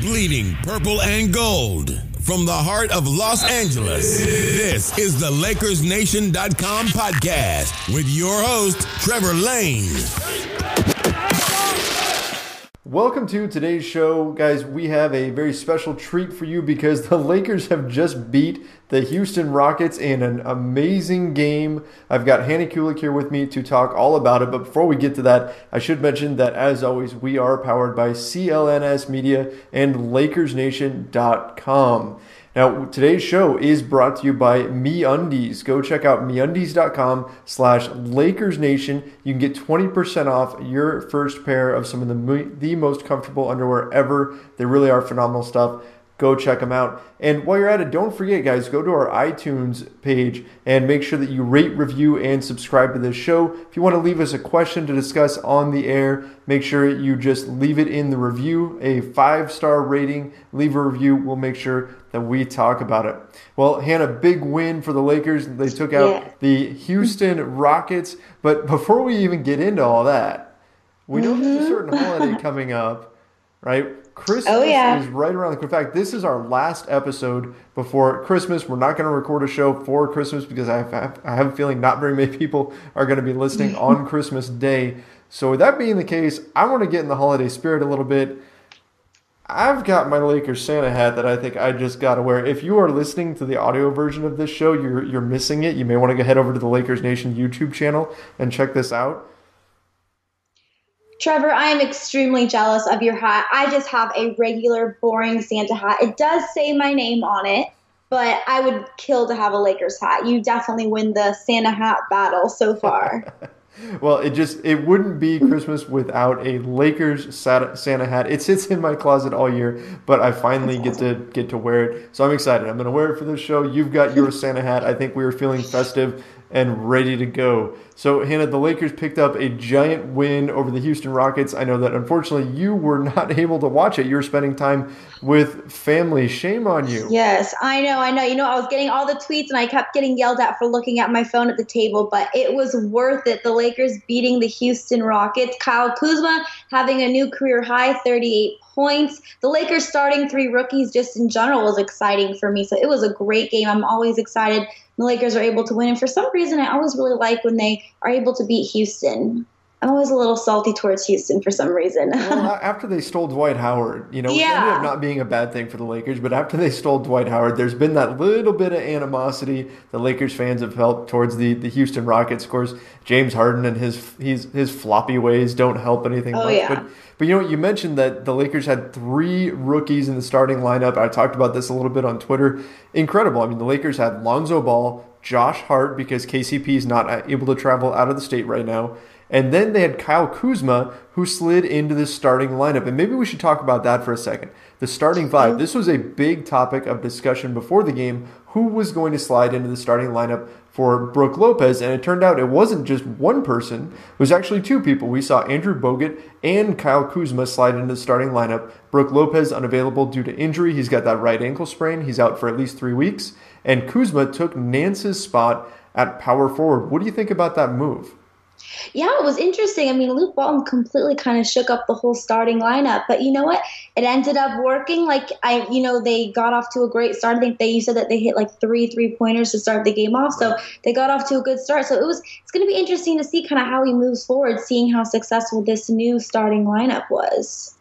bleeding purple and gold. From the heart of Los Angeles, this is the LakersNation.com podcast with your host, Trevor Lane. Welcome to today's show. Guys, we have a very special treat for you because the Lakers have just beat the Houston Rockets in an amazing game. I've got Hannah Kulik here with me to talk all about it. But before we get to that, I should mention that, as always, we are powered by CLNS Media and LakersNation.com. Now, today's show is brought to you by MeUndies. Go check out MeUndies.com/LakersNation. You can get 20% off your first pair of some of the most comfortable underwear ever. They really are phenomenal stuff. Go check them out. And while you're at it, don't forget, guys, go to our iTunes page and make sure that you rate, review, and subscribe to this show. If you want to leave us a question to discuss on the air, make sure you just leave it in the review. A 5-star rating, leave a review. We'll make sure that we talk about it. Well, Hannah, big win for the Lakers. They took out the Houston Rockets. But before we even get into all that, we know there's a certain holiday coming up, right? Christmas is right around the corner. In fact, this is our last episode before Christmas. We're not going to record a show for Christmas because I have a feeling not very many people are going to be listening on Christmas Day. So with that being the case, I want to get in the holiday spirit a little bit. I've got my Lakers Santa hat that I think I just got to wear. If you are listening to the audio version of this show, you're missing it. You may want to go head over to the Lakers Nation YouTube channel and check this out. Trevor, I am extremely jealous of your hat. I just have a regular, boring Santa hat. It does say my name on it, but I would kill to have a Lakers hat. You definitely win the Santa hat battle so far. Well, it wouldn't be Christmas without a Lakers Santa hat. It sits in my closet all year, but I finally get to wear it. So I'm excited. I'm going to wear it for this show. You've got your Santa hat. I think we are feeling festive and ready to go. So, Hannah, the Lakers picked up a giant win over the Houston Rockets. I know that, unfortunately, you were not able to watch it. You were spending time with family. Shame on you. Yes, I know. You know, I was getting all the tweets, and I kept getting yelled at for looking at my phone at the table, but it was worth it. The Lakers beating the Houston Rockets. Kyle Kuzma having a new career high, 38 points. The Lakers starting 3 rookies just in general was exciting for me. So it was a great game. I'm always excited the Lakers are able to win. And for some reason, I always really like when they are able to beat Houston. I'm always a little salty towards Houston for some reason. Well, after they stole Dwight Howard, which ended up not being a bad thing for the Lakers, but after they stole Dwight Howard, there's been that little bit of animosity the Lakers fans have felt towards the Houston Rockets. Of course, James Harden and his floppy ways don't help anything much. Yeah. But you mentioned that the Lakers had 3 rookies in the starting lineup. I talked about this a little bit on Twitter. Incredible. I mean, the Lakers had Lonzo Ball, Josh Hart, because KCP is not able to travel out of the state right now. And then they had Kyle Kuzma, who slid into the starting lineup. And maybe we should talk about that for a second. The starting 5. This was a big topic of discussion before the game. Who was going to slide into the starting lineup for Brook Lopez? And it turned out it wasn't just one person. It was actually 2 people. We saw Andrew Bogut and Kyle Kuzma slide into the starting lineup. Brook Lopez unavailable due to injury. He's got that right ankle sprain. He's out for at least 3 weeks. And Kuzma took Nance's spot at power forward. What do you think about that move? Yeah, it was interesting. I mean, Luke Walton completely kind of shook up the whole starting lineup. But you know what? It ended up working. They got off to a great start. I think you said that they hit like 3 3-pointers to start the game off. So they got off to a good start. So it's going to be interesting to see kind of how he moves forward, seeing how successful this new starting lineup was.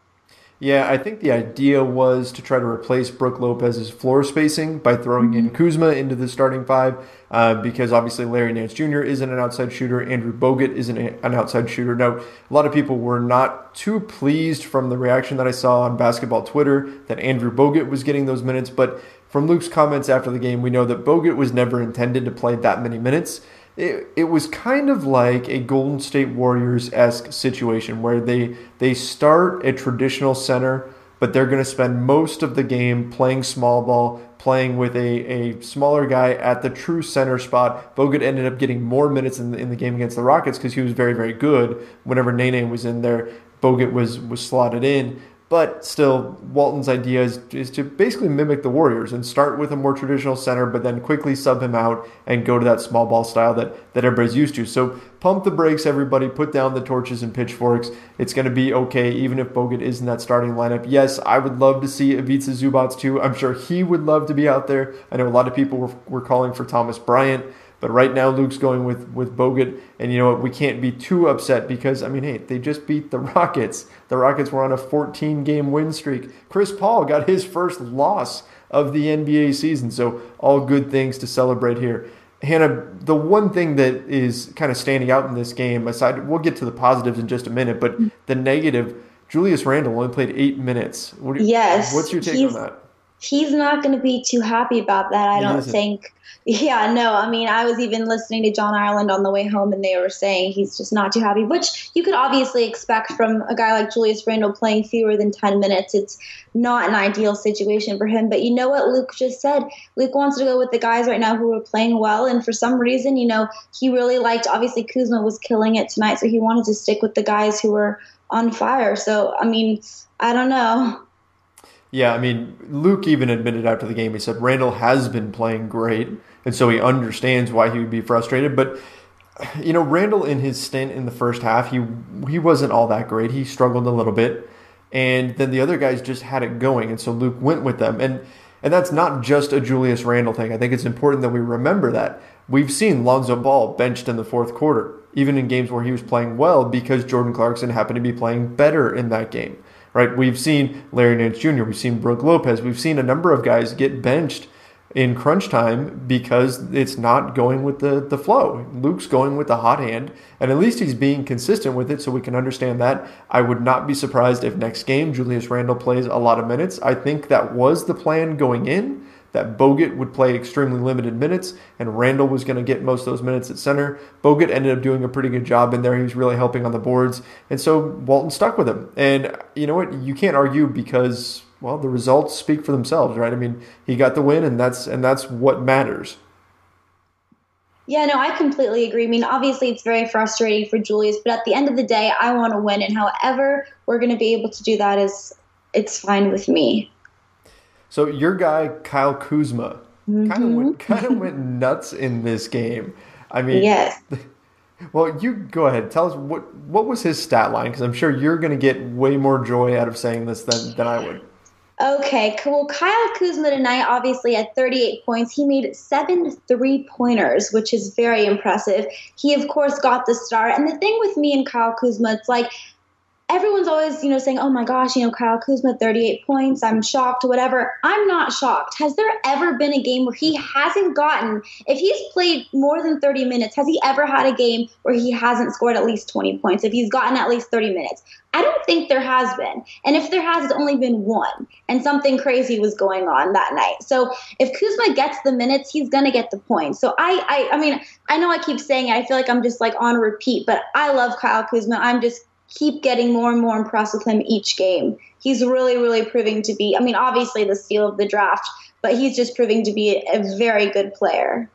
Yeah, I think the idea was to try to replace Brook Lopez's floor spacing by throwing in Kuzma into the starting 5 because obviously Larry Nance Jr. isn't an outside shooter. Andrew Bogut isn't an outside shooter. Now, a lot of people were not too pleased from the reaction that I saw on basketball Twitter that Andrew Bogut was getting those minutes. But from Luke's comments after the game, we know that Bogut was never intended to play that many minutes. It was kind of like a Golden State Warriors-esque situation where they start a traditional center, but they're going to spend most of the game playing small ball, playing with a smaller guy at the true center spot. Bogut ended up getting more minutes in the game against the Rockets because he was very, very good. Whenever Nene was in there, Bogut was slotted in. But still, Walton's idea is to basically mimic the Warriors and start with a more traditional center, but then quickly sub him out and go to that small ball style that everybody's used to. So pump the brakes, everybody. Put down the torches and pitchforks. It's going to be okay, even if Bogut is in that starting lineup. Yes, I would love to see Ivica Zubac too. I'm sure he would love to be out there. I know a lot of people were calling for Thomas Bryant. But right now, Luke's going with Bogut. And you know what? We can't be too upset because, I mean, hey, they just beat the Rockets. The Rockets were on a 14-game win streak. Chris Paul got his first loss of the NBA season. So all good things to celebrate here. Hannah, the one thing that is kind of standing out in this game, aside, we'll get to the positives in just a minute, but the negative, Julius Randle only played 8 minutes. Yes. What's your take on that? He's not going to be too happy about that, I don't think. Yeah, no, I mean, I was even listening to John Ireland on the way home, and they were saying he's just not too happy, which you could obviously expect from a guy like Julius Randle playing fewer than 10 minutes. It's not an ideal situation for him. But you know what Luke just said? Luke wants to go with the guys right now who are playing well, and for some reason, you know, he really liked, obviously Kuzma was killing it tonight, so he wanted to stick with the guys who were on fire. So, I mean, I don't know. Yeah, I mean, Luke even admitted after the game, he said Randle has been playing great, and so he understands why he would be frustrated. But, you know, Randle in his stint in the first half, he wasn't all that great. He struggled a little bit, and then the other guys just had it going, and so Luke went with them. And that's not just a Julius Randle thing. I think it's important that we remember that. We've seen Lonzo Ball benched in the fourth quarter, even in games where he was playing well because Jordan Clarkson happened to be playing better in that game. Right, we've seen Larry Nance Jr., we've seen Brook Lopez, we've seen a number of guys get benched in crunch time because it's not going with the flow. Luke's going with the hot hand, and at least he's being consistent with it so we can understand that. I would not be surprised if next game Julius Randle plays a lot of minutes. I think that was the plan going in, that Bogut would play extremely limited minutes and Randle was going to get most of those minutes at center. Bogut ended up doing a pretty good job in there. He was really helping on the boards. And so Walton stuck with him. And you know what? You can't argue because, well, the results speak for themselves, right? I mean, he got the win and that's what matters. Yeah, no, I completely agree. I mean, obviously it's very frustrating for Julius, but at the end of the day, I want to win. And however we're going to be able to do that it's fine with me. So your guy, Kyle Kuzma, kind of went nuts in this game. I mean, yes. Well, you go ahead. Tell us what was his stat line, because I'm sure you're going to get way more joy out of saying this than I would. Okay, cool. Kyle Kuzma tonight obviously had 38 points. He made 7 3-pointers, which is very impressive. He, of course, got the start. And the thing with me and Kyle Kuzma, it's like, everyone's always, you know, saying, oh my gosh, you know, Kyle Kuzma, 38 points, I'm shocked, whatever. I'm not shocked. Has there ever been a game where he hasn't gotten, if he's played more than 30 minutes, has he ever had a game where he hasn't scored at least 20 points, if he's gotten at least 30 minutes? I don't think there has been. And if there has, it's only been one. And something crazy was going on that night. So if Kuzma gets the minutes, he's going to get the points. So I mean, I know I keep saying it. I feel like I'm just like on repeat, but I love Kyle Kuzma. I'm just keep getting more and more impressed with him each game. He's really, really proving to be, I mean, obviously the steal of the draft, but he's just proving to be a very good player.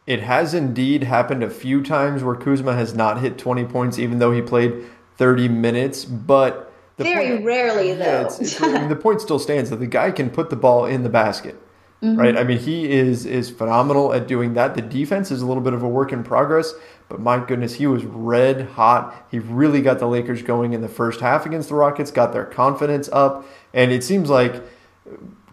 It has indeed happened a few times where Kuzma has not hit 20 points, even though he played 30 minutes, but very rarely, though. I mean, the point still stands that the guy can put the ball in the basket. Mm-hmm. Right? I mean, he is phenomenal at doing that. The defense is a little bit of a work in progress, but my goodness, he was red hot. He really got the Lakers going in the first half against the Rockets, got their confidence up, and it seems like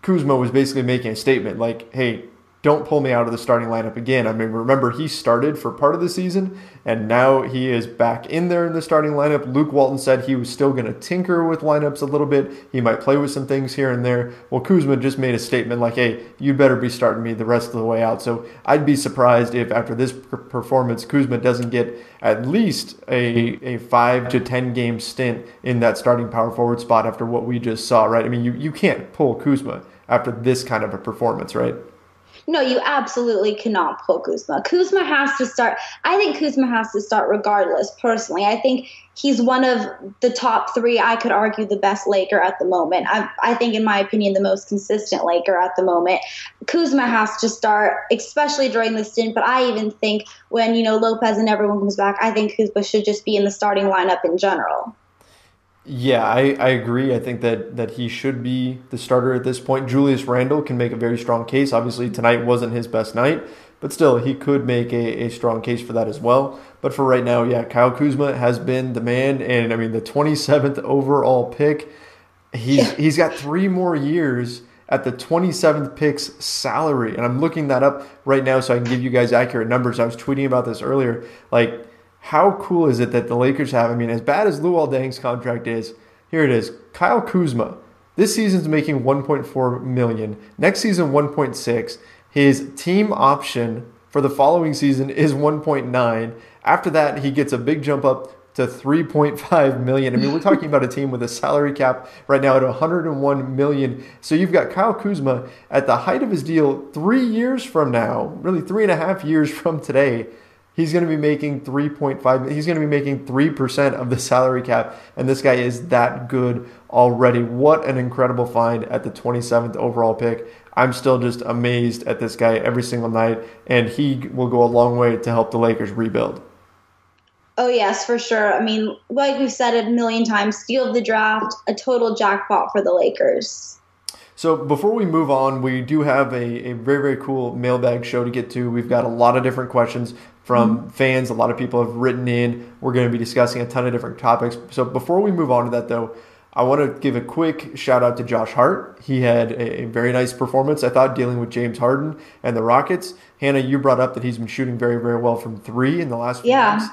Kuzma was basically making a statement like, hey, don't pull me out of the starting lineup again. I mean, remember, he started for part of the season, and now he is back in there in the starting lineup. Luke Walton said he was still going to tinker with lineups a little bit. He might play with some things here and there. Well, Kuzma just made a statement like, hey, you better be starting me the rest of the way out. So I'd be surprised if after this performance, Kuzma doesn't get at least a 5 to 10 game stint in that starting power forward spot after what we just saw, right? I mean, you can't pull Kuzma after this kind of a performance, right? No, you absolutely cannot pull Kuzma. Kuzma has to start. I think Kuzma has to start regardless, personally. I think he's one of the top 3, I could argue, the best Laker at the moment. I think, in my opinion, the most consistent Laker at the moment. Kuzma has to start, especially during the stint. But I even think when, you know, Lopez and everyone comes back, I think Kuzma should just be in the starting lineup in general. Yeah, I agree. I think that he should be the starter at this point. Julius Randle can make a very strong case. Obviously, tonight wasn't his best night, but still, he could make a strong case for that as well. But for right now, yeah, Kyle Kuzma has been the man. And, I mean, the 27th overall pick, he's got 3 more years at the 27th pick's salary. And I'm looking that up right now so I can give you guys accurate numbers. I was tweeting about this earlier. Like, how cool is it that the Lakers have, I mean, as bad as Luol Deng's contract is, here it is. Kyle Kuzma, this season's making $1.4 million. Next season, $1.6. His team option for the following season is $1.9. After that, he gets a big jump up to $3.5 million. I mean, we're talking about a team with a salary cap right now at $101 million. So you've got Kyle Kuzma at the height of his deal 3 years from now, really 3.5 years from today. He's going to be making 3.5. He's going to be making 3% of the salary cap, and this guy is that good already. What an incredible find at the 27th overall pick. I'm still just amazed at this guy every single night, and he will go a long way to help the Lakers rebuild. Oh, yes, for sure. I mean, like we've said a million times, steal of the draft, a total jackpot for the Lakers. So before we move on, we do have a very, very cool mailbag show to get to. We've got a lot of different questions from fans. A lot of people have written in. We're going to be discussing a ton of different topics. So before we move on to that, though, I want to give a quick shout out to Josh Hart. He had a very nice performance, I thought, dealing with James Harden and the Rockets. Hannah, you brought up that he's been shooting very, very well from 3 in the last few weeks.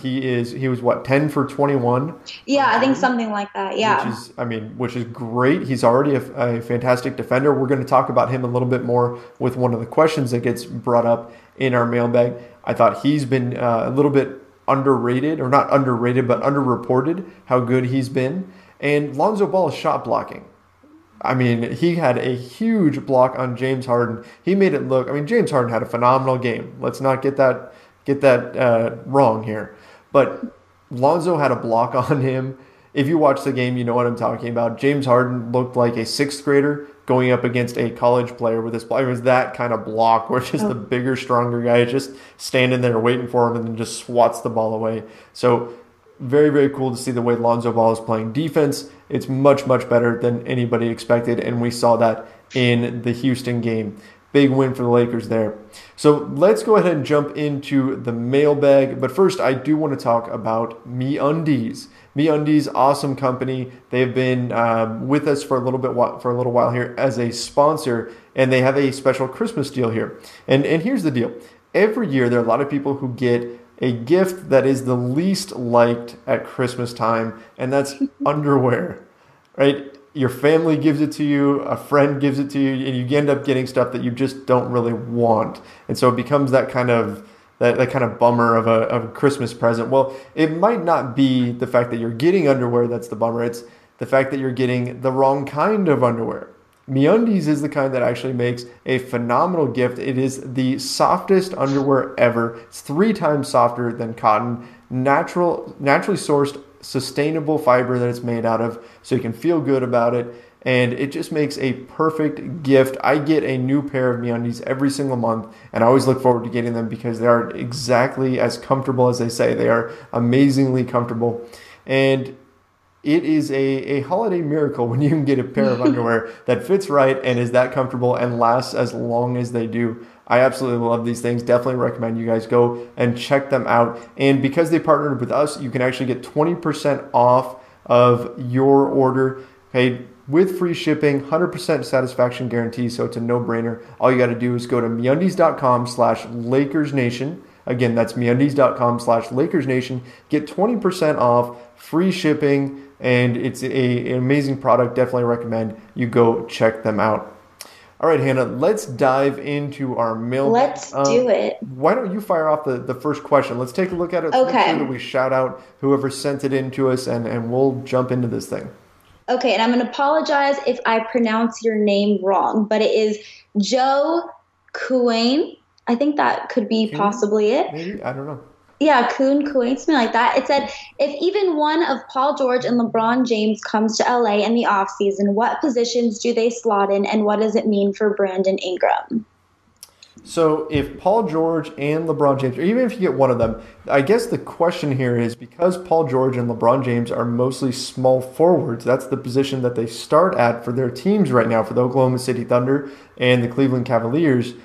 He was what, 10 for 21? Yeah, I think something like that. Yeah. Which is great. He's already a fantastic defender. We're going to talk about him a little bit more with one of the questions that gets brought up in our mailbag. I thought he's been a little bit underrated, or not underrated, but underreported how good he's been. And Lonzo Ball's shot blocking. I mean, he had a huge block on James Harden. He made it look, I mean, James Harden had a phenomenal game. Let's not get that wrong here. But Lonzo had a block on him. If you watch the game, you know what I'm talking about. James Harden looked like a 6th grader going up against a college player with this block. It was that kind of block where just the bigger, stronger guy is just standing there waiting for him and then just swats the ball away. So very, very cool to see the way Lonzo Ball is playing defense. It's much, much better than anybody expected, and we saw that in the Houston game. Big win for the Lakers there. So let's go ahead and jump into the mailbag. But first, I do want to talk about MeUndies. MeUndies, awesome company. They've been with us for a little while here as a sponsor, and they have a special Christmas deal here. And here's the deal. Every year, there are a lot of people who get a gift that is the least liked at Christmas time, and that's underwear, right? Your family gives it to you, a friend gives it to you, and you end up getting stuff that you just don't really want. And so it becomes that kind of bummer of a Christmas present. Well, it might not be the fact that you're getting underwear that's the bummer. It's the fact that you're getting the wrong kind of underwear. MeUndies is the kind that actually makes a phenomenal gift. It is the softest underwear ever. It's 3 times softer than cotton, naturally sourced, sustainable fiber that it's made out of, so you can feel good about it, and it just makes a perfect gift. I get a new pair of MeUndies every single month, and I always look forward to getting them because they are exactly as comfortable as they say. They are amazingly comfortable, and it is a holiday miracle when you can get a pair of underwear that fits right and is that comfortable and lasts as long as they do. I absolutely love these things. Definitely recommend you guys go and check them out. And because they partnered with us, you can actually get 20% off of your order, paid with free shipping, 100% satisfaction guarantee. So it's a no-brainer. All you got to do is go to MeUndies.com/LakersNation. Again, that's MeUndies.com/LakersNation. Get 20% off, free shipping, and it's an amazing product. Definitely recommend you go check them out. All right, Hannah, let's dive into our mail. Let's do it. Why don't you fire off the first question? Let's take a look at it. Let's make sure that we shout out whoever sent it in to us, and we'll jump into this thing. Okay, and I'm going to apologize if I pronounce your name wrong, but it is Joe Kuane. I think that could be possibly it. Maybe? I don't know. Yeah, Kuane, something like that. It said, if even one of Paul George and LeBron James comes to LA in the offseason, what positions do they slot in, and what does it mean for Brandon Ingram? So if Paul George and LeBron James, or even if you get one of them, I guess the question here is because Paul George and LeBron James are mostly small forwards, that's the position that they start at for their teams right now, for the Oklahoma City Thunder and the Cleveland Cavaliers.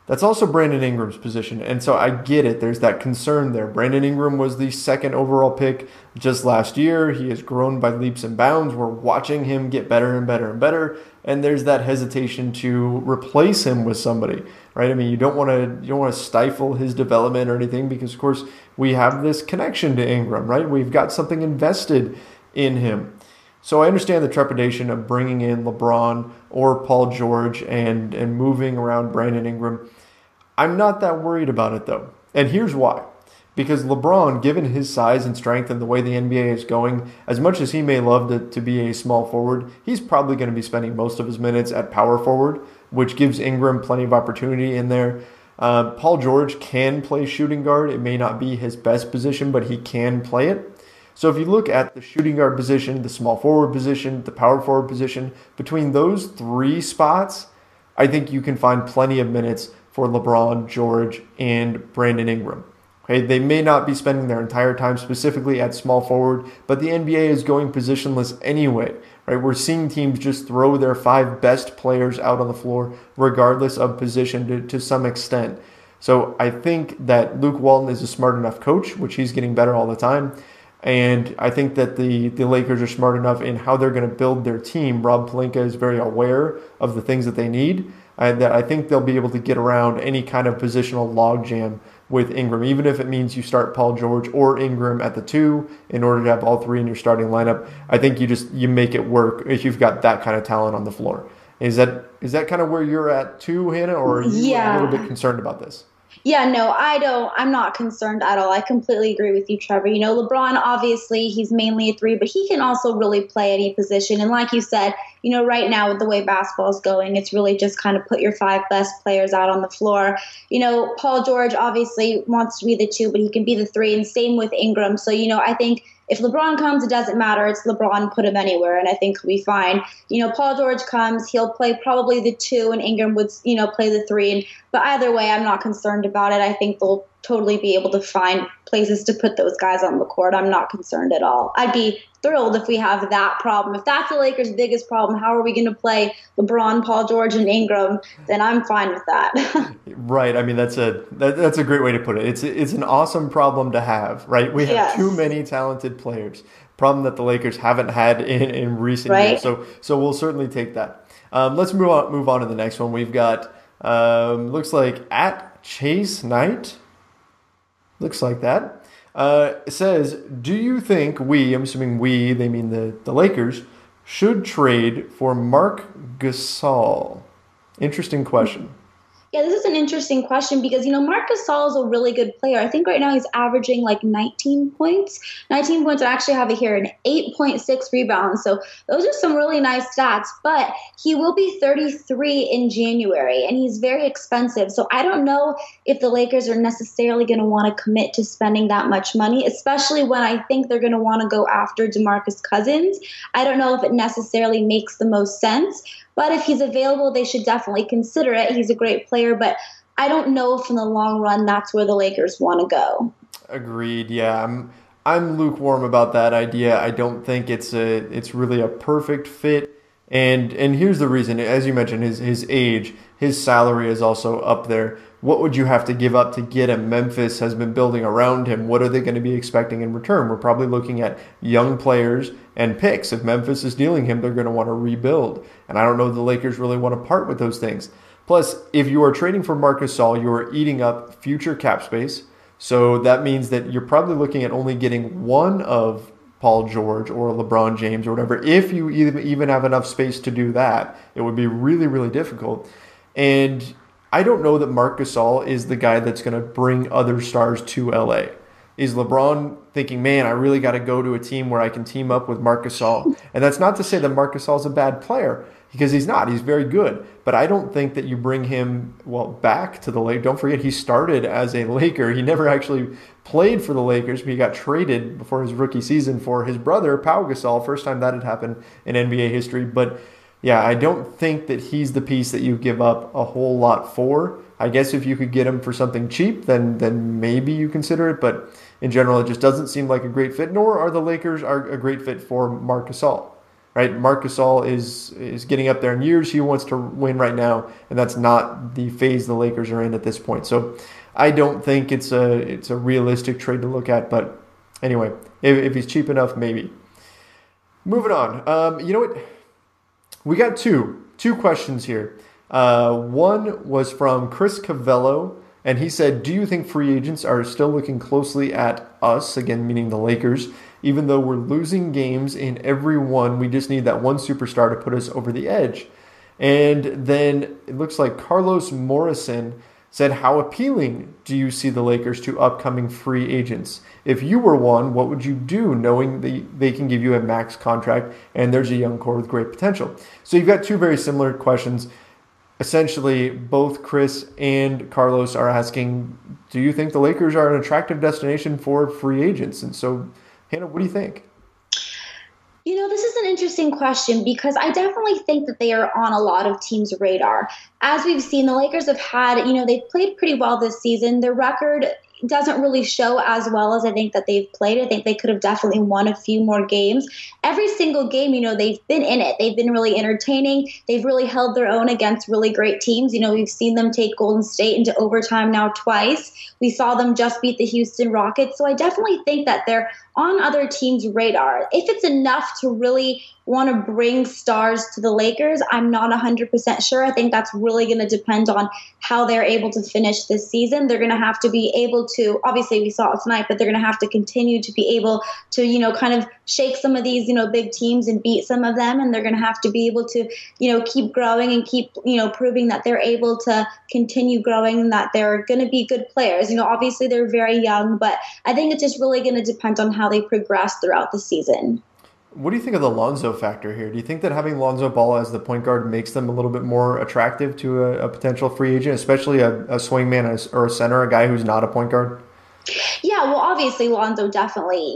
That's also Brandon Ingram's position. And so I get it. There's that concern there. Brandon Ingram was the second overall pick just last year. He has grown by leaps and bounds. We're watching him get better and better and better. And there's that hesitation to replace him with somebody, right? I mean, you don't want to stifle his development or anything because, of course, we have this connection to Ingram, right? We've got something invested in him. So I understand the trepidation of bringing in LeBron or Paul George and moving around Brandon Ingram. I'm not that worried about it, though. And here's why. Because LeBron, given his size and strength and the way the NBA is going, as much as he may love to be a small forward, he's probably going to be spending most of his minutes at power forward, which gives Ingram plenty of opportunity in there. Paul George can play shooting guard. It may not be his best position, but he can play it. So if you look at the shooting guard position, the small forward position, the power forward position, between those three spots, I think you can find plenty of minutes for LeBron, George, and Brandon Ingram. Okay, they may not be spending their entire time specifically at small forward, but the NBA is going positionless anyway. Right? We're seeing teams just throw their 5 best players out on the floor, regardless of position to some extent. So I think that Luke Walton is a smart enough coach, which he's getting better all the time. And I think that the Lakers are smart enough in how they're going to build their team. Rob Pelinka is very aware of the things that they need. And that I think they'll be able to get around any kind of positional logjam with Ingram, even if it means you start Paul George or Ingram at the 2 in order to have all 3 in your starting lineup. I think you make it work if you've got that kind of talent on the floor. Is that kind of where you're at too, Hannah, or are you a little bit concerned about this? Yeah, no, I'm not concerned at all. I completely agree with you, Trevor. LeBron, obviously, he's mainly a 3, but he can also really play any position. And like you said, right now with the way basketball's going, it's really just kind of put your 5 best players out on the floor. Paul George obviously wants to be the 2, but he can be the 3, and same with Ingram. So, I think if LeBron comes, it doesn't matter. It's LeBron, put him anywhere, and I think he'll be fine. Paul George comes, he'll play probably the 2, and Ingram would, play the 3. But either way, I'm not concerned about it. I think they'll totally be able to find places to put those guys on the court. I'm not concerned at all. I'd be thrilled if we have that problem. If that's the Lakers' biggest problem, how are we going to play LeBron, Paul George, and Ingram? Then I'm fine with that. Right. I mean, that's a great way to put it. It's an awesome problem to have, right? We have too many talented players. Problem that the Lakers haven't had in recent years. So we'll certainly take that. Let's move on to the next one. We've got looks like at Chase Knight. Looks like that. It says, do you think I'm assuming they mean the Lakers, should trade for Marc Gasol? Interesting question. Yeah, this is an interesting question because, Marc Gasol is a really good player. I think right now he's averaging like 19 points. 19 points, I actually have it here, and 8.6 rebounds. So those are some really nice stats. But he will be 33 in January, and he's very expensive. So I don't know if the Lakers are necessarily going to want to commit to spending that much money, especially when I think they're going to want to go after DeMarcus Cousins. I don't know if it necessarily makes the most sense. But if he's available, they should definitely consider it. He's a great player, but I don't know if in the long run that's where the Lakers want to go. Agreed. Yeah, I'm lukewarm about that idea. I don't think it's really a perfect fit. And here's the reason. As you mentioned, his age, his salary is also up there. What would you have to give up to get him? Memphis has been building around him. What are they going to be expecting in return? We're probably looking at young players and picks. If Memphis is dealing him, they're going to want to rebuild. And I don't know if the Lakers really want to part with those things. Plus, if you are trading for Marc Gasol, you are eating up future cap space. So that means that you're probably looking at only getting one of Paul George or LeBron James or whatever. If you even have enough space to do that, it would be really, really difficult. And I don't know that Marc Gasol is the guy that's going to bring other stars to LA. Is LeBron thinking, man, I really got to go to a team where I can team up with Marc Gasol? And that's not to say that Marc Gasol is a bad player, because he's not. He's very good. But I don't think that you bring him, back to the Lakers. Don't forget, he started as a Laker. He never actually played for the Lakers, but he got traded before his rookie season for his brother, Pau Gasol. First time that had happened in NBA history. But yeah, I don't think that he's the piece that you give up a whole lot for. I guess if you could get him for something cheap, then maybe you consider it. But in general, it just doesn't seem like a great fit. Nor are the Lakers a great fit for Marc Gasol. Right, Marc Gasol is getting up there in years. He wants to win right now, and that's not the phase the Lakers are in at this point. So I don't think it's a realistic trade to look at. But anyway, if he's cheap enough, maybe. Moving on. You know what? We got two questions here. One was from Chris Cavello, and he said, do you think free agents are still looking closely at us, again meaning the Lakers, even though we're losing games in every one? We just need that one superstar to put us over the edge. And then it looks like Carlos Morrison said, how appealing do you see the Lakers to upcoming free agents? If you were one, what would you do knowing they can give you a max contract and there's a young core with great potential? So you've got two very similar questions. Essentially, both Chris and Carlos are asking, do you think the Lakers are an attractive destination for free agents? And so, Hannah, what do you think? This is an interesting question because I definitely think that they are on a lot of teams' radar. As we've seen, the Lakers have had, they've played pretty well this season. Their record doesn't really show as well as I think that they've played. I think they could have definitely won a few more games. Every single game, they've been in it. They've been really entertaining. They've really held their own against really great teams. We've seen them take Golden State into overtime now twice. We saw them just beat the Houston Rockets. So I definitely think that they're on other teams' radar. If it's enough to really want to bring stars to the Lakers, I'm not 100% sure. I think that's really going to depend on how they're able to finish this season. They're going to have to be able to, obviously we saw it tonight, but they're going to have to continue to be able to, kind of shake some of these, big teams and beat some of them. And they're going to have to be able to, keep growing and keep, proving that they're able to continue growing and that they're going to be good players. Obviously they're very young, but I think it's just really going to depend on how they progress throughout the season. What do you think of the Lonzo factor here? Do you think that having Lonzo Ball as the point guard makes them a little bit more attractive to a potential free agent, especially a swingman or a center, a guy who's not a point guard? Yeah, well, obviously Lonzo definitely,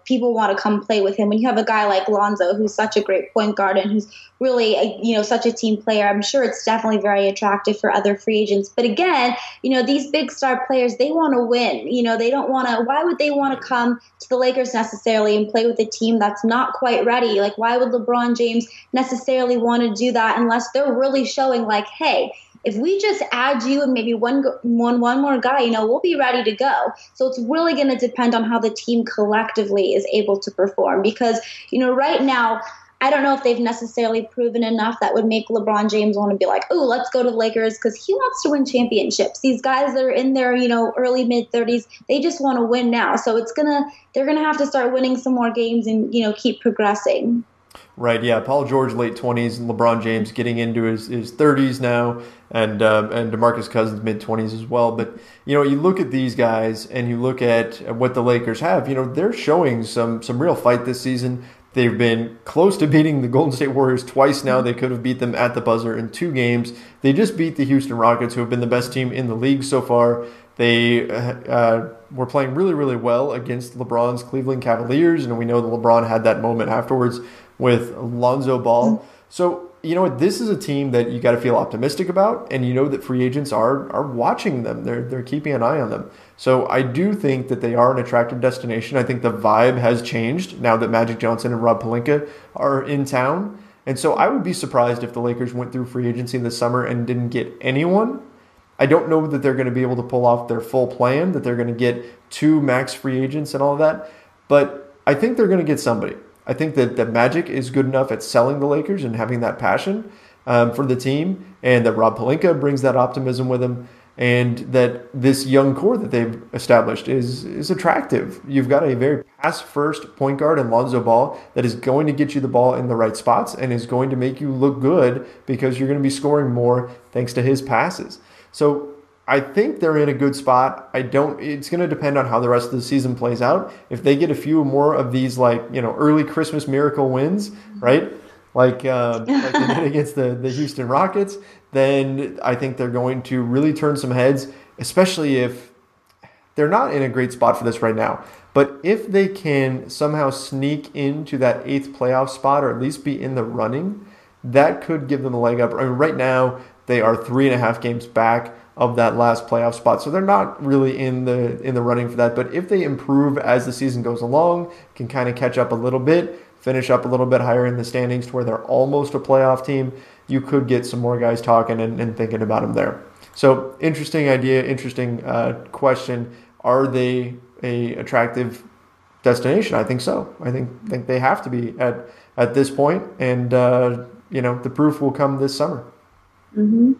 people want to come play with him. When you have a guy like Lonzo, who's such a great point guard and who's really, such a team player, I'm sure it's definitely very attractive for other free agents. But again, these big star players, they want to win. They don't want to, why would they want to come to the Lakers necessarily and play with a team that's not quite ready? Like, why would LeBron James necessarily want to do that unless they're really showing like, hey, if we just add you and maybe one more guy, we'll be ready to go. So it's really going to depend on how the team collectively is able to perform. Because, right now, I don't know if they've necessarily proven enough that would make LeBron James want to be like, oh, let's go to the Lakers because he wants to win championships. These guys that are in their, early mid-30s, they just want to win now. So they're going to have to start winning some more games and, keep progressing. Right, yeah. Paul George, late 20s, and LeBron James getting into his 30s now, and DeMarcus Cousins, mid-20s as well. But, you look at these guys and you look at what the Lakers have, they're showing some real fight this season. They've been close to beating the Golden State Warriors twice now. They could have beat them at the buzzer in 2 games. They just beat the Houston Rockets, who have been the best team in the league so far. They were playing really, really well against LeBron's Cleveland Cavaliers, and we know that LeBron had that moment afterwards with Lonzo Ball. So, this is a team that you got to feel optimistic about, and that free agents are watching them. They're keeping an eye on them. So I do think that they are an attractive destination. I think the vibe has changed now that Magic Johnson and Rob Pelinka are in town. And so I would be surprised if the Lakers went through free agency this summer and didn't get anyone. I don't know that they're going to be able to pull off their full plan, that they're going to get 2 max free agents and all of that. But I think they're going to get somebody. I think that Magic is good enough at selling the Lakers and having that passion for the team, and that Rob Pelinka brings that optimism with him, and that this young core that they've established is attractive. You've got a very pass-first point guard in Lonzo Ball that is going to get you the ball in the right spots and is going to make you look good because you're going to be scoring more thanks to his passes. So I think they're in a good spot. It's going to depend on how the rest of the season plays out. If they get a few more of these, early Christmas miracle wins, right? Like they did against the Houston Rockets, then I think they're going to really turn some heads, especially if they're not in a great spot for this right now. But if they can somehow sneak into that 8th playoff spot, or at least be in the running, that could give them a leg up. I mean, right now, they are 3.5 games back of that last playoff spot, so they're not really in the running for that. But if they improve as the season goes along, can kind of catch up a little bit, finish up a little bit higher in the standings to where they're almost a playoff team, you could get some more guys talking and thinking about them there. So interesting idea, interesting question. Are they a attractive destination? I think so. I think they have to be at this point, and the proof will come this summer. Mm-hmm.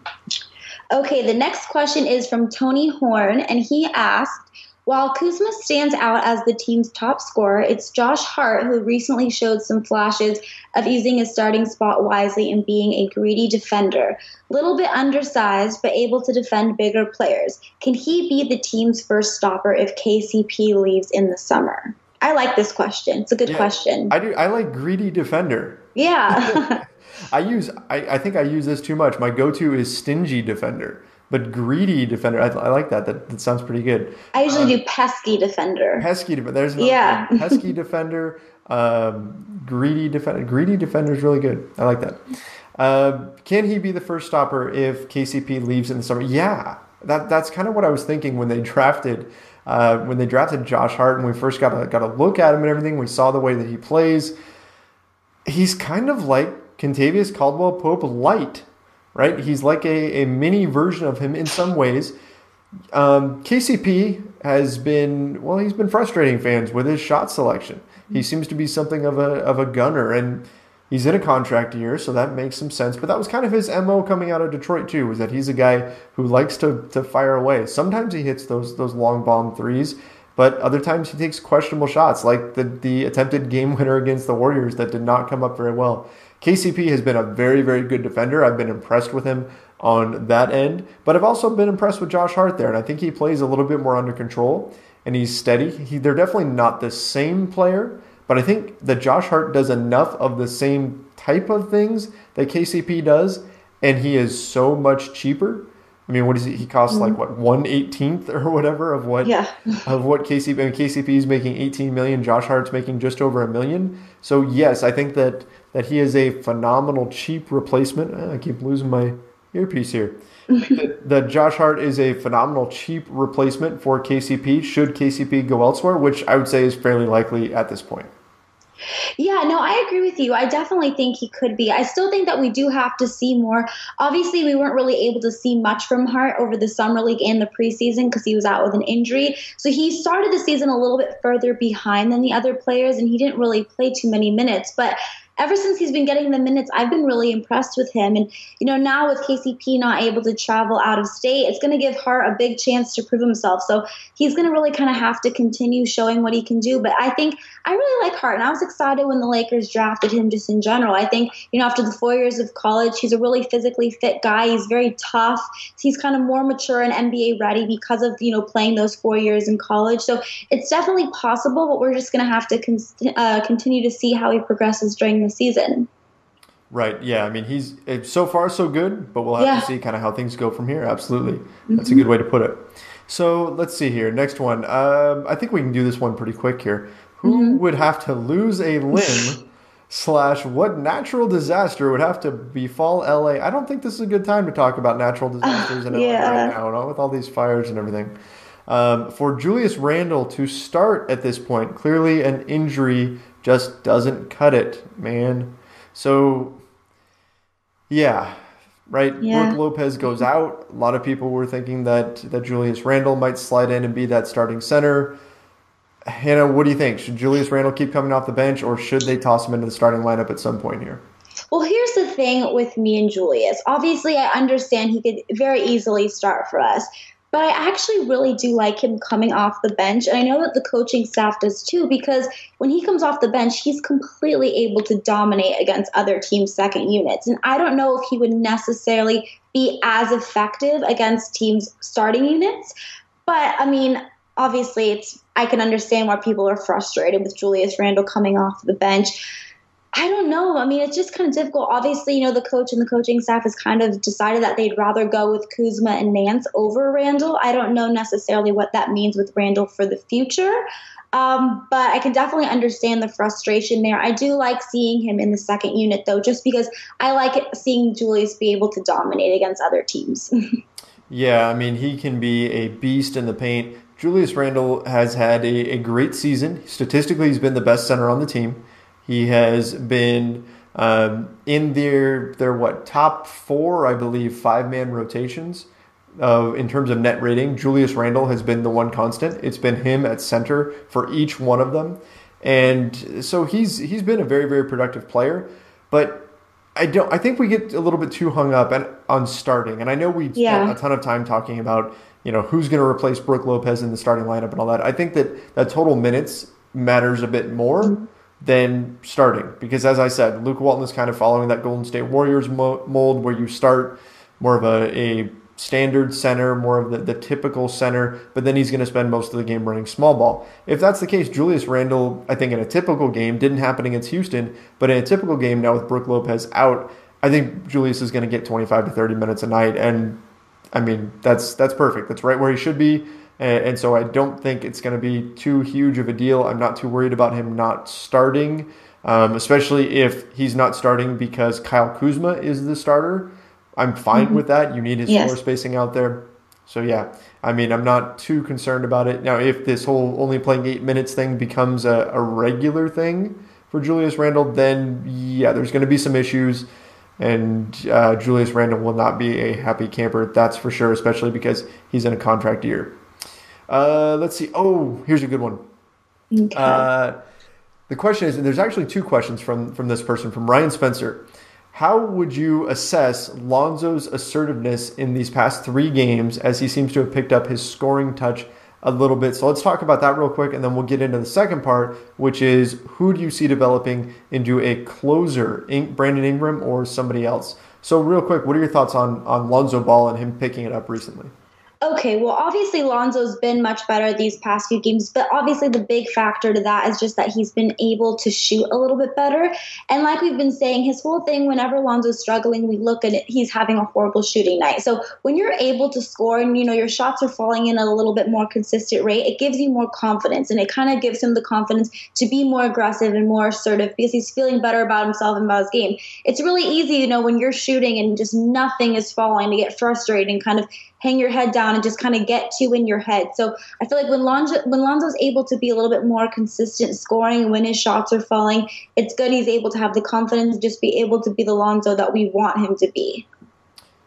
Okay, the next question is from Tony Horn, and he asked, while Kuzma stands out as the team's top scorer, it's Josh Hart who recently showed some flashes of using his starting spot wisely and being a greedy defender. Little bit undersized, but able to defend bigger players. Can he be the team's first stopper if KCP leaves in the summer? I like this question. It's a good question. I do. I like greedy defender. Yeah. I think I use this too much. My go-to is stingy defender, but greedy defender. I like that. That sounds pretty good. I usually do pesky defender. Pesky defender. There's another one. Pesky defender. Greedy defender. Greedy defender is really good. I like that. Can he be the first stopper if KCP leaves in the summer? Yeah, that's kind of what I was thinking when they drafted Josh Hart, and we first got a look at him and everything. We saw the way that he plays. He's kind of like Kentavious Caldwell-Pope light, right? He's like a mini version of him in some ways. KCP has been, he's been frustrating fans with his shot selection. He seems to be something of a gunner, and he's in a contract year, so that makes some sense. But that was kind of his MO coming out of Detroit too, was that he's a guy who likes to fire away. Sometimes he hits those long bomb threes, but other times he takes questionable shots, like the attempted game winner against the Warriors that did not come up very well. KCP has been a very, very good defender. I've been impressed with him on that end, but I've also been impressed with Josh Hart there, and I think he plays a little bit more under control, and he's steady. They're definitely not the same player, but I think that Josh Hart does enough of the same type of things that KCP does, and he is so much cheaper. I mean, what is he costs like 1/18th or whatever of what KCP. I mean, KCP is making $18 million. Josh Hart's making just over $1 million. So yes, I think that he is a phenomenal cheap replacement. I keep losing my earpiece here. that Josh Hart is a phenomenal cheap replacement for KCP. Should KCP go elsewhere, which I would say is fairly likely at this point. Yeah, no, I agree with you. I definitely think he could be. I still think that we do have to see more. Obviously, we weren't really able to see much from Hart over the summer league and the preseason because he was out with an injury. So he started the season a little bit further behind than the other players, and he didn't really play too many minutes. But ever since he's been getting the minutes, I've been really impressed with him. And, now with KCP not able to travel out of state, it's going to give Hart a big chance to prove himself. So he's going to really kind of have to continue showing what he can do. But I think I really like Hart, and I was excited when the Lakers drafted him just in general. I think, after the 4 years of college, he's a really physically fit guy. He's very tough. He's kind of more mature and NBA ready because of, playing those 4 years in college. So it's definitely possible, but we're just going to have to continue to see how he progresses during the season. Right. Yeah. I mean, he's so far so good, but we'll have to see kind of how things go from here. Absolutely. That's a good way to put it. So let's see here. Next one. I think we can do this one pretty quick here. Who would have to lose a limb / what natural disaster would have to befall LA? I don't think this is a good time to talk about natural disasters in LA right now, with all these fires and everything. For Julius Randle to start at this point, clearly an injury just doesn't cut it, man. So, yeah, right? Yeah. Brook Lopez goes out. A lot of people were thinking that Julius Randle might slide in and be that starting center. Hannah, what do you think? Should Julius Randle keep coming off the bench, or should they toss him into the starting lineup at some point here? Well, here's the thing with me and Julius. Obviously, I understand he could very easily start for us. But I actually really do like him coming off the bench. And I know that the coaching staff does too, because when he comes off the bench, he's completely able to dominate against other teams' second units. And I don't know if he would necessarily be as effective against teams' starting units. But, I mean, obviously, I can understand why people are frustrated with Julius Randle coming off the bench. I don't know. I mean, it's just kind of difficult. Obviously, the coach and the coaching staff has kind of decided that they'd rather go with Kuzma and Nance over Randle. I don't know necessarily what that means with Randle for the future. But I can definitely understand the frustration there. I do like seeing him in the second unit, though, just because I like seeing Julius be able to dominate against other teams. Yeah, I mean, he can be a beast in the paint. Julius Randle has had a great season. Statistically, he's been the best center on the team. He has been in their top four, I believe, 5-man rotations in terms of net rating. Julius Randle has been the one constant. It's been him at center for each one of them. And so he's been a very, very productive player. But I think we get a little bit too hung up on starting. And I know we spent a ton of time talking about, who's going to replace Brook Lopez in the starting lineup and all that. I think that total minutes matters a bit more than starting. Because as I said, Luke Walton is kind of following that Golden State Warriors mold where you start more of a standard center, more of the typical center, but then he's going to spend most of the game running small ball. If that's the case, Julius Randle, I think in a typical game, didn't happen against Houston, but in a typical game now with Brook Lopez out, I think Julius is going to get 25 to 30 minutes a night, and I mean, that's perfect. That's right where he should be, and so I don't think it's going to be too huge of a deal. I'm not too worried about him not starting, especially if he's not starting because Kyle Kuzma is the starter. I'm fine with that. You need his floor spacing out there. So, yeah, I mean, I'm not too concerned about it. Now, if this whole only playing 8 minutes thing becomes a regular thing for Julius Randle, then, yeah, there's going to be some issues. And Julius Randle will not be a happy camper, that's for sure, especially because he's in a contract year. Let's see. Oh, here's a good one. Okay. The question is, and there's actually two questions from this person, from Ryan Spencer. How would you assess Lonzo's assertiveness in these past 3 games as he seems to have picked up his scoring touch a little bit? So let's talk about that real quick, and then we'll get into the second part, which is who do you see developing into a closer, Brandon Ingram or somebody else? So real quick, what are your thoughts on Lonzo Ball and him picking it up recently? Okay, well, obviously Lonzo's been much better these past few games, but obviously the big factor to that is just that he's been able to shoot a little bit better. And like we've been saying, his whole thing, whenever Lonzo's struggling, we look at it, he's having a horrible shooting night. So when you're able to score and, your shots are falling in at a little bit more consistent rate, it gives you more confidence, and it kind of gives him the confidence to be more aggressive and more assertive because he's feeling better about himself and about his game. It's really easy, when you're shooting and just nothing is falling, to get frustrated and kind of hang your head down and just kind of get to in your head. So I feel like when Lonzo's able to be a little bit more consistent scoring and when his shots are falling, it's good he's able to have the confidence to just be able to be the Lonzo that we want him to be.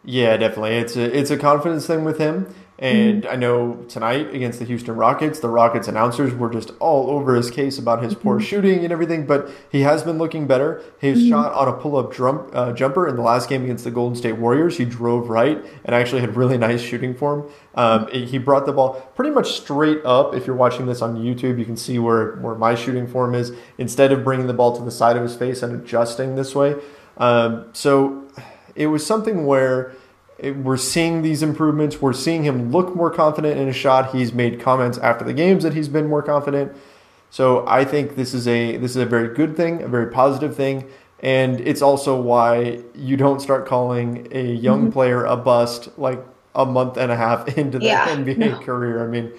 Yeah, definitely. It's a confidence thing with him. And I know tonight against the Houston Rockets, the Rockets announcers were just all over his case about his poor shooting and everything, but he has been looking better. His shot on a pull-up jumper in the last game against the Golden State Warriors, he drove right and actually had really nice shooting for him. He brought the ball pretty much straight up. If you're watching this on YouTube, you can see where my shooting form is, instead of bringing the ball to the side of his face and adjusting this way. So it was something where we're seeing these improvements. We're seeing him look more confident in his shot. He's made comments after the games that he's been more confident. So I think this is a very good thing, a very positive thing. And it's also why you don't start calling a young player a bust like a month and a half into the NBA career. I mean,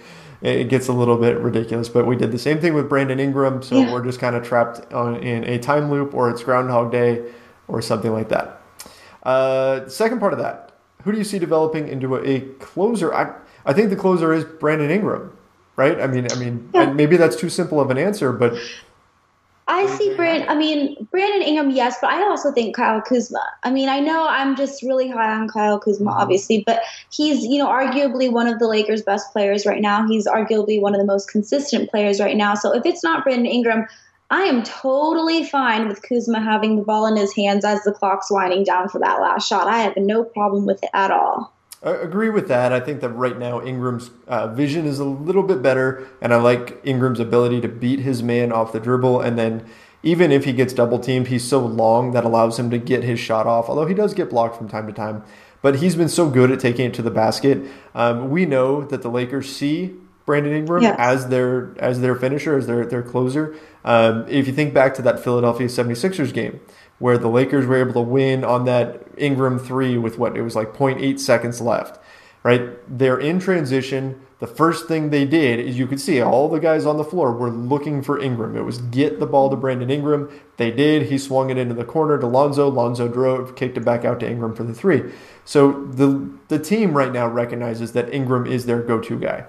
it gets a little bit ridiculous. But we did the same thing with Brandon Ingram. So we're just kind of trapped in a time loop, or it's Groundhog Day or something like that. Second part of that. Who do you see developing into a closer? I think the closer is Brandon Ingram, right? I mean, and maybe that's too simple of an answer, but I see Brandon Ingram, yes, but I also think Kyle Kuzma. I mean, I know I'm just really high on Kyle Kuzma, obviously, but he's, arguably one of the Lakers' best players right now. He's arguably one of the most consistent players right now. So if it's not Brandon Ingram, I am totally fine with Kuzma having the ball in his hands as the clock's winding down for that last shot. I have no problem with it at all. I agree with that. I think that right now Ingram's vision is a little bit better, and I like Ingram's ability to beat his man off the dribble. And then even if he gets double teamed, he's so long that allows him to get his shot off, although he does get blocked from time to time. But he's been so good at taking it to the basket. We know that the Lakers see Brandon Ingram as their finisher, as their closer. If you think back to that Philadelphia 76ers game where the Lakers were able to win on that Ingram 3 with it was like 0.8 seconds left, right? They're in transition. The first thing they did is you could see all the guys on the floor were looking for Ingram. It was get the ball to Brandon Ingram. They did. He swung it into the corner to Lonzo. Lonzo drove, kicked it back out to Ingram for the 3. So the team right now recognizes that Ingram is their go-to guy.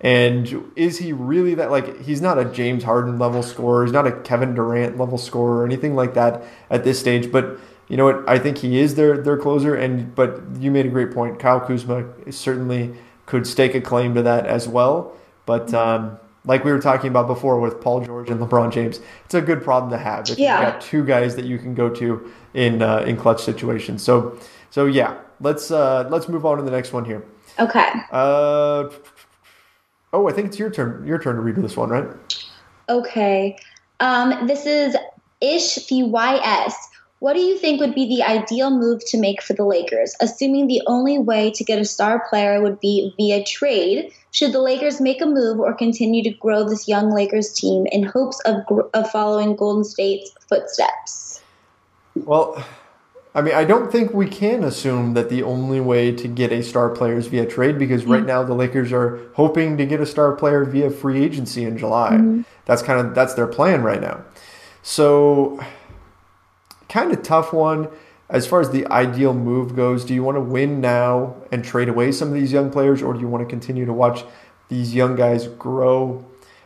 And is he really that, like, he's not a James Harden level scorer. He's not a Kevin Durant level scorer or anything like that at this stage. But you know what? I think he is their closer. But you made a great point. Kyle Kuzma certainly could stake a claim to that as well. But like we were talking about before with Paul George and LeBron James, it's a good problem to have if you've got two guys that you can go to in clutch situations. So yeah, let's move on to the next one here. Okay. I think it's your turn. Your turn to read this one, right? Okay. This is IshThys. What do you think would be the ideal move to make for the Lakers, assuming the only way to get a star player would be via trade? Should the Lakers make a move or continue to grow this young Lakers team in hopes of following Golden State's footsteps? Well, I mean, I don't think we can assume that the only way to get a star player is via trade because right now the Lakers are hoping to get a star player via free agency in July. Mm-hmm. That's their plan right now. So kind of tough one as far as the ideal move goes. Do you want to win now and trade away some of these young players, or do you want to continue to watch these young guys grow?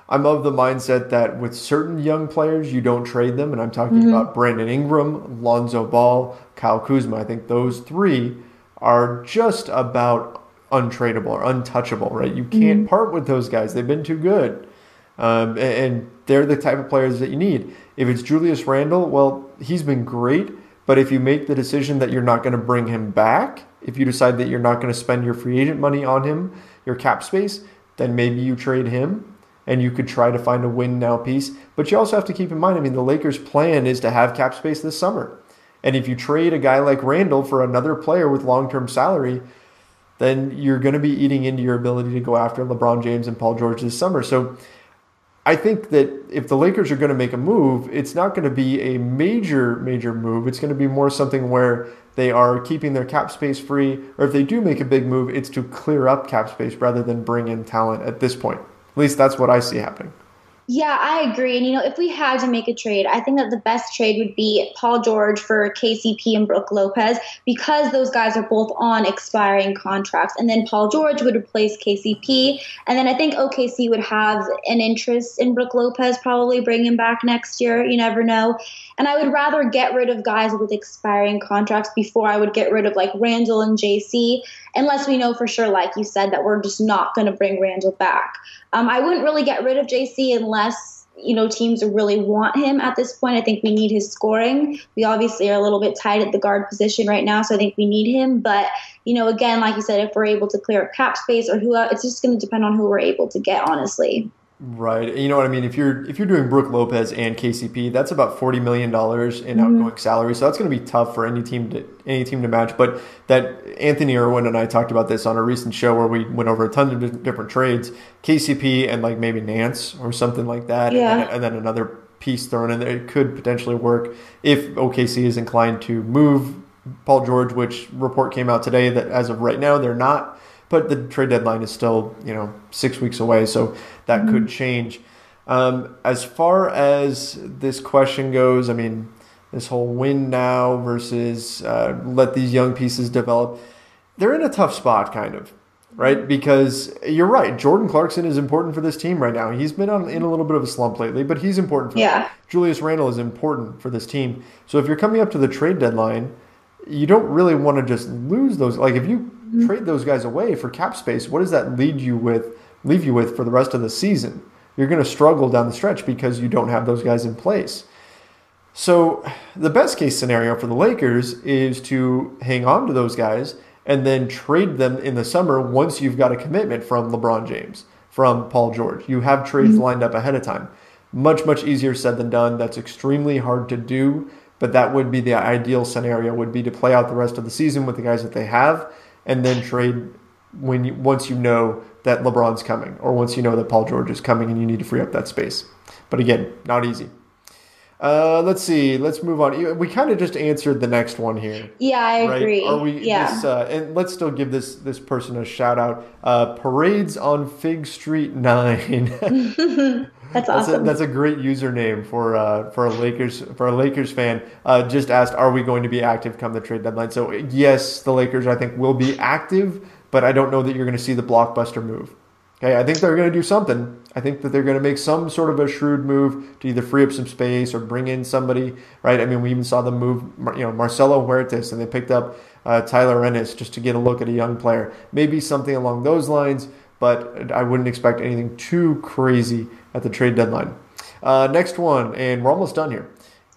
I'm of the mindset that with certain young players, you don't trade them. And I'm talking about Brandon Ingram, Lonzo Ball, Kyle Kuzma. I think those 3 are just about untradeable or untouchable, right? You can't part with those guys. They've been too good. And they're the type of players that you need. If it's Julius Randle, well, he's been great. But if you make the decision that you're not going to bring him back, if you decide that you're not going to spend your free agent money on him, your cap space, then maybe you trade him. And you could try to find a win-now piece. But you also have to keep in mind, I mean, the Lakers' plan is to have cap space this summer. And if you trade a guy like Randle for another player with long-term salary, then you're going to be eating into your ability to go after LeBron James and Paul George this summer. So I think that if the Lakers are going to make a move, it's not going to be a major move. It's going to be more something where they are keeping their cap space free. Or if they do make a big move, it's to clear up cap space rather than bring in talent at this point. At least that's what I see happening. Yeah, I agree. And, if we had to make a trade, I think that the best trade would be Paul George for KCP and Brook Lopez because those guys are both on expiring contracts. And then Paul George would replace KCP. And then I think OKC would have an interest in Brook Lopez, probably bring him back next year. You never know. And I would rather get rid of guys with expiring contracts before I would get rid of like Randle and JC, unless we know for sure, like you said, that we're just not going to bring Randle back. I wouldn't really get rid of JC unless, teams really want him at this point. I think we need his scoring. We obviously are a little bit tight at the guard position right now, so I think we need him. But, again, like you said, if we're able to clear up cap space or who, it's just going to depend on who we're able to get, honestly. Right. You know what I mean? If you're doing Brook Lopez and KCP, that's about $40 million in outgoing salary. So that's going to be tough for any team to match. But that Anthony Irwin and I talked about this on a recent show where we went over a ton of different trades, KCP and like maybe Nance or something like that. Yeah. And then another piece thrown in there. It could potentially work if OKC is inclined to move Paul George, which report came out today that as of right now, they're not. But the trade deadline is still, 6 weeks away, so that could change. As far as this question goes, I mean, this whole win now versus let these young pieces develop, they're in a tough spot, kind of, right? Because you're right, Jordan Clarkson is important for this team right now. He's been in a little bit of a slump lately, but he's important for them. Julius Randle is important for this team. So if you're coming up to the trade deadline, you don't really want to just lose those. Like if you trade those guys away for cap space, what does that leave you with for the rest of the season? You're going to struggle down the stretch because you don't have those guys in place. So the best case scenario for the Lakers is to hang on to those guys and then trade them in the summer once you've got a commitment from LeBron James, from Paul George. You have trades lined up ahead of time. Much, much easier said than done. That's extremely hard to do, but that would be the ideal scenario, would be to play out the rest of the season with the guys that they have and then trade once you know that LeBron's coming, or once you know that Paul George is coming and you need to free up that space. But again, not easy. Let's see. Let's move on. We kind of just answered the next one here. Yeah, I right? agree. Are we? Yeah. And let's still give this person a shout out. Parades on Fig Street 9. That's awesome. That's a great username for a Lakers fan. Just asked, are we going to be active come the trade deadline? So yes, the Lakers I think will be active, but I don't know that you're going to see the blockbuster move. Okay, I think they're going to do something. I think that they're going to make some sort of a shrewd move to either free up some space or bring in somebody, right? I mean, we even saw them move, Marcelo Huertas, and they picked up Tyler Ennis just to get a look at a young player. Maybe something along those lines, but I wouldn't expect anything too crazy at the trade deadline. Next one, and we're almost done here.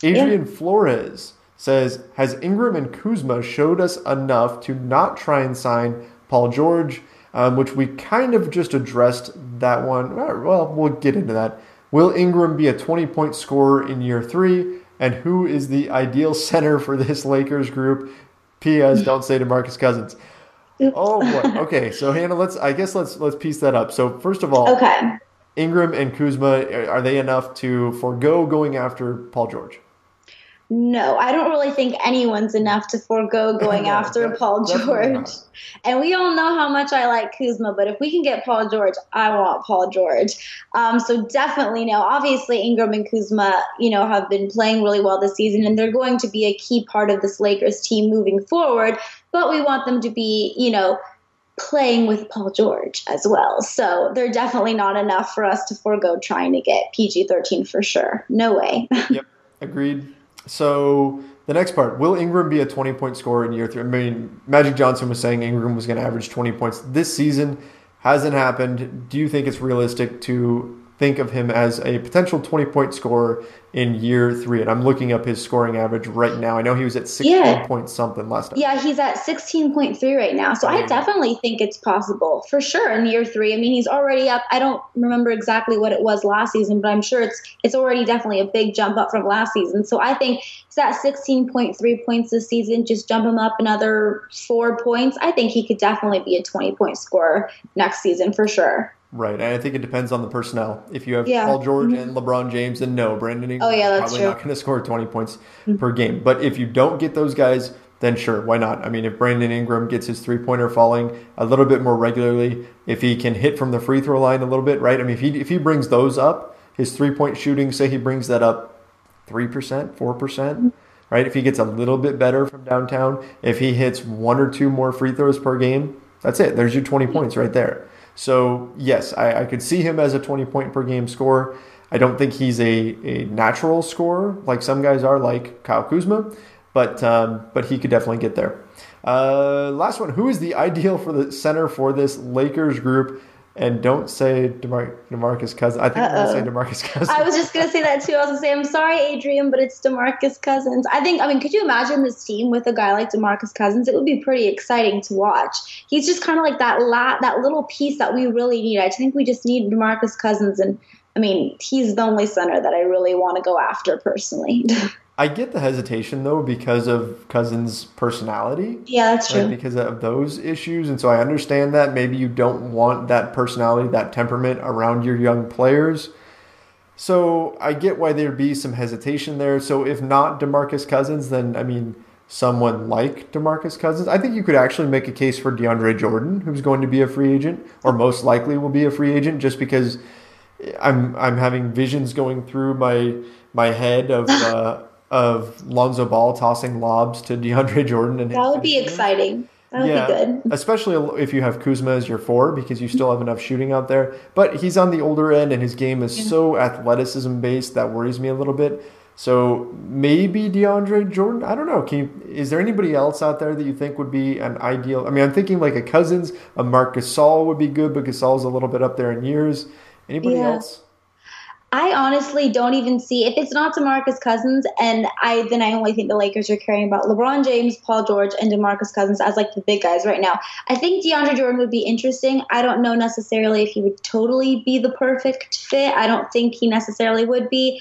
Adrian Flores says, has Ingram and Kuzma showed us enough to not try and sign Paul George? Which we kind of just addressed that one. Well, we'll get into that. Will Ingram be a 20-point scorer in year 3? And who is the ideal center for this Lakers group? P.S. Don't say DeMarcus Cousins. Oh boy. Okay, so Hannah, let's piece that up. So first of all, Ingram and Kuzma, are they enough to forego going after Paul George? No, I don't really think anyone's enough to forego going after Paul George. And we all know how much I like Kuzma, but if we can get Paul George, I want Paul George. So definitely no. Obviously, Ingram and Kuzma, have been playing really well this season, and they're going to be a key part of this Lakers team moving forward. But we want them to be, playing with Paul George as well. So they're definitely not enough for us to forego trying to get PG-13 for sure. No way. Yep, agreed. So the next part, will Ingram be a 20-point scorer in year 3? I mean, Magic Johnson was saying Ingram was going to average 20 points this season. Hasn't happened. Do you think it's realistic to think of him as a potential 20-point scorer in year 3? And I'm looking up his scoring average right now. I know he was at 16 point something last time. Yeah, he's at 16.3 right now. So I definitely think it's possible for sure in year 3. I mean, he's already up. I don't remember exactly what it was last season, but I'm sure it's already definitely a big jump up from last season. So I think he's at 16.3 points this season. Just jump him up another 4 points. I think he could definitely be a 20-point scorer next season for sure. Right, and I think it depends on the personnel. If you have Paul George and LeBron James, then no, Brandon Ingram is probably not going to score 20 points per game. But if you don't get those guys, then sure, why not? I mean, if Brandon Ingram gets his three-pointer falling a little bit more regularly, if he can hit from the free throw line a little bit, right? I mean, if he brings those up, his three-point shooting, say he brings that up 3%, 4%, right? If he gets a little bit better from downtown, if he hits 1 or 2 more free throws per game, that's it. There's your 20 points right there. So, yes, I could see him as a 20-point per game scorer. I don't think he's a natural scorer like some guys are, like Kyle Kuzma, but he could definitely get there. Last one, who is the ideal for the center for this Lakers group? And don't say DeMarcus Cousins. I think I'm going to say DeMarcus Cousins. I was just going to say that too. I was going to say, I'm sorry, Adrian, but it's DeMarcus Cousins. Could you imagine this team with a guy like DeMarcus Cousins? It would be pretty exciting to watch. He's just kind of like that little piece that we really need. I think we just need DeMarcus Cousins. And, he's the only center that I really want to go after personally. I get the hesitation, though, because of Cousins' personality. Yeah, that's true. Right? Because of those issues. And so I understand that. Maybe you don't want that personality, that temperament around your young players. So I get why there'd be some hesitation there. So if not DeMarcus Cousins, then, someone like DeMarcus Cousins. I think you could actually make a case for DeAndre Jordan, who's going to be a free agent, or most likely will be a free agent, just because I'm having visions going through my head of Lonzo Ball tossing lobs to DeAndre Jordan. And that would be exciting. That would be good. Especially if you have Kuzma as your 4, because you still have enough shooting out there. But he's on the older end, and his game is so athleticism-based that worries me a little bit. So maybe DeAndre Jordan? I don't know. Is there anybody else out there that you think would be an ideal? I'm thinking like a Cousins, a Marc Gasol would be good, but Gasol's a little bit up there in years. Anybody else? I honestly don't even see, if it's not DeMarcus Cousins, and I only think the Lakers are caring about LeBron James, Paul George, and DeMarcus Cousins as like the big guys right now. I think DeAndre Jordan would be interesting. I don't know necessarily if he would totally be the perfect fit. I don't think he necessarily would be.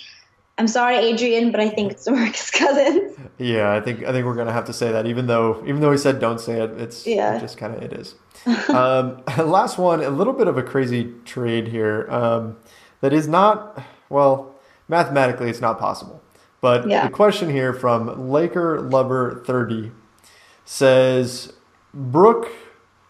I'm sorry, Adrian, but I think it's DeMarcus Cousins. Yeah, I think we're gonna have to say that, even though he said don't say it. It just kind of it is. Last one, a little bit of a crazy trade here. That is not, well, mathematically it's not possible. But the question here from Laker Lover 30 says, Brook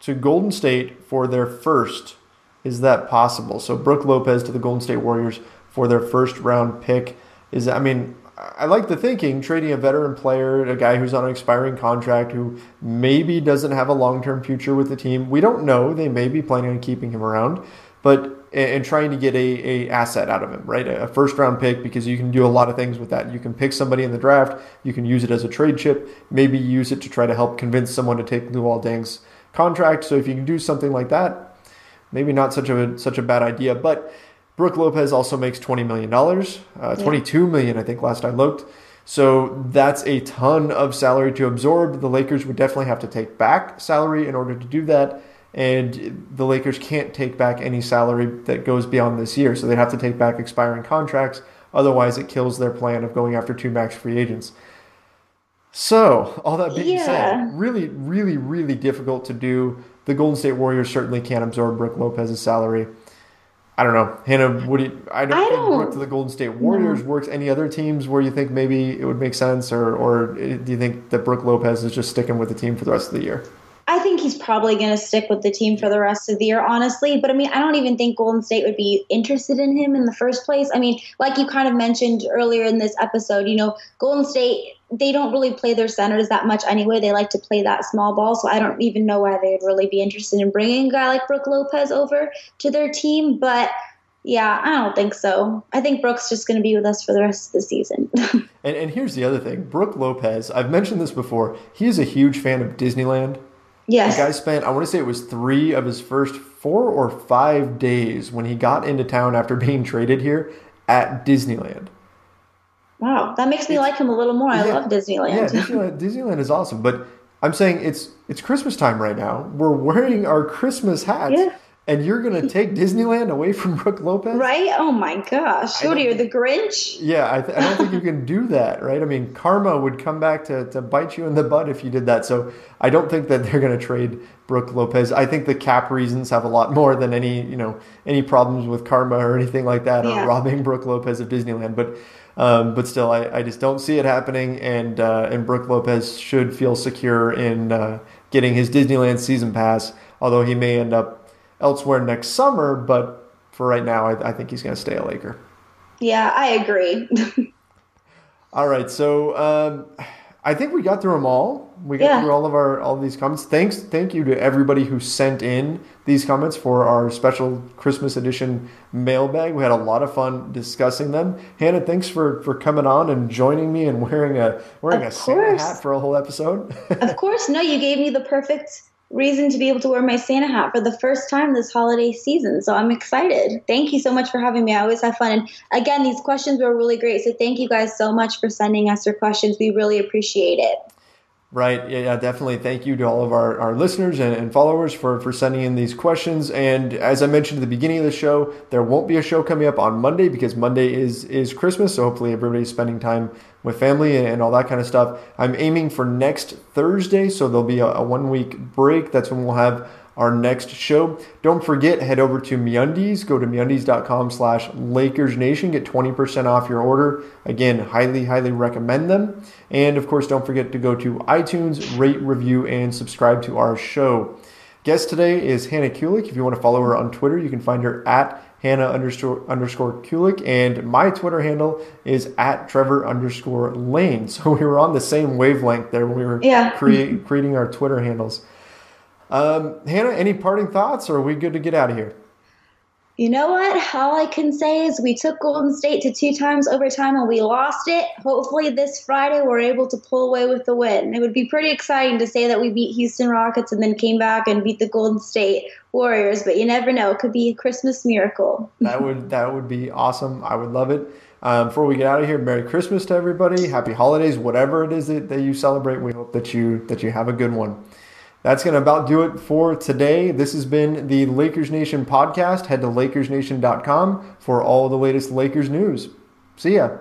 to Golden State for their first. Is that possible? So Brook Lopez to the Golden State Warriors for their first round pick. I like the thinking, trading a veteran player, a guy who's on an expiring contract who maybe doesn't have a long-term future with the team. We don't know. They may be planning on keeping him around, and trying to get a asset out of him, right? A first-round pick, because you can do a lot of things with that. You can pick somebody in the draft. You can use it as a trade chip. Maybe use it to try to help convince someone to take Luol Deng's contract. So if you can do something like that, maybe not such a bad idea. But Brook Lopez also makes $20 million, $22 million, I think, last I looked. So that's a ton of salary to absorb. The Lakers would definitely have to take back salary in order to do that. And the Lakers can't take back any salary that goes beyond this year. So they'd have to take back expiring contracts. Otherwise, it kills their plan of going after 2 max free agents. So, all that being said, really, really, really difficult to do. The Golden State Warriors certainly can't absorb Brook Lopez's salary. I don't know. Hannah, I don't think Brook to the Golden State Warriors works. Any other teams where you think maybe it would make sense, or do you think that Brook Lopez is just sticking with the team for the rest of the year? I think he's probably going to stick with the team for the rest of the year, honestly. But, I don't even think Golden State would be interested in him in the first place. Like you kind of mentioned earlier in this episode, Golden State, they don't really play their centers that much anyway. They like to play that small ball. So I don't even know why they'd really be interested in bringing a guy like Brook Lopez over to their team. But, yeah, I don't think so. I think Brook's just going to be with us for the rest of the season. and here's the other thing. Brook Lopez, I've mentioned this before, he is a huge fan of Disneyland. Yes. The guy spent, I want to say it was 3 of his first 4 or 5 days when he got into town after being traded here at Disneyland. Wow, that makes me like him a little more. I love Disneyland. Yeah, Disneyland is awesome. But I'm saying it's Christmas time right now. We're wearing our Christmas hats. Yeah. And you're going to take Disneyland away from Brook Lopez? Right? Oh, my gosh. What are you, the Grinch? Yeah, I don't think you can do that, right? Karma would come back to bite you in the butt if you did that. So I don't think that they're going to trade Brook Lopez. I think the cap reasons have a lot more than any problems with karma or anything like that, or robbing Brook Lopez of Disneyland. But still, I just don't see it happening. And Brook Lopez should feel secure in getting his Disneyland season pass, although he may end up elsewhere next summer, but for right now, I think he's going to stay a Laker. Yeah, I agree. All right, so I think we got through them all. We got through all of these comments. Thank you to everybody who sent in these comments for our special Christmas edition mailbag. We had a lot of fun discussing them. Hannah, thanks for coming on and joining me and wearing a Santa hat for a whole episode. Of course, no, you gave me the perfect reason to be able to wear my Santa hat for the first time this holiday season. So I'm excited. Thank you so much for having me. I always have fun. And again, these questions were really great. So thank you guys so much for sending us your questions. We really appreciate it. Right. Yeah, definitely. Thank you to all of our listeners and followers for sending in these questions. And as I mentioned at the beginning of the show, there won't be a show coming up on Monday because Monday is Christmas. So hopefully everybody's spending time with family and all that kind of stuff. I'm aiming for next Thursday. So there'll be a 1 week break. That's when we'll have our next show. Don't forget, head over to MeUndies. Go to MeUndies.com/LakersNation. Get 20% off your order. Again, highly, highly recommend them. And of course, don't forget to go to iTunes, rate, review, and subscribe to our show. Guest today is Hannah Kulik. If you want to follow her on Twitter, you can find her at Hannah_Kulik. And my Twitter handle is at Trevor_Lane. So we were on the same wavelength there when we were creating our Twitter handles. Hannah, any parting thoughts, or are we good to get out of here? You know what? All I can say is we took Golden State to 2 times overtime and we lost it. Hopefully this Friday we're able to pull away with the win. It would be pretty exciting to say that we beat Houston Rockets and then came back and beat the Golden State Warriors, but you never know. It could be a Christmas miracle. That would be awesome. I would love it. Before we get out of here, Merry Christmas to everybody. Happy holidays, whatever it is that you celebrate. We hope that you have a good one. That's going to about do it for today. This has been the Lakers Nation podcast. Head to LakersNation.com for all the latest Lakers news. See ya.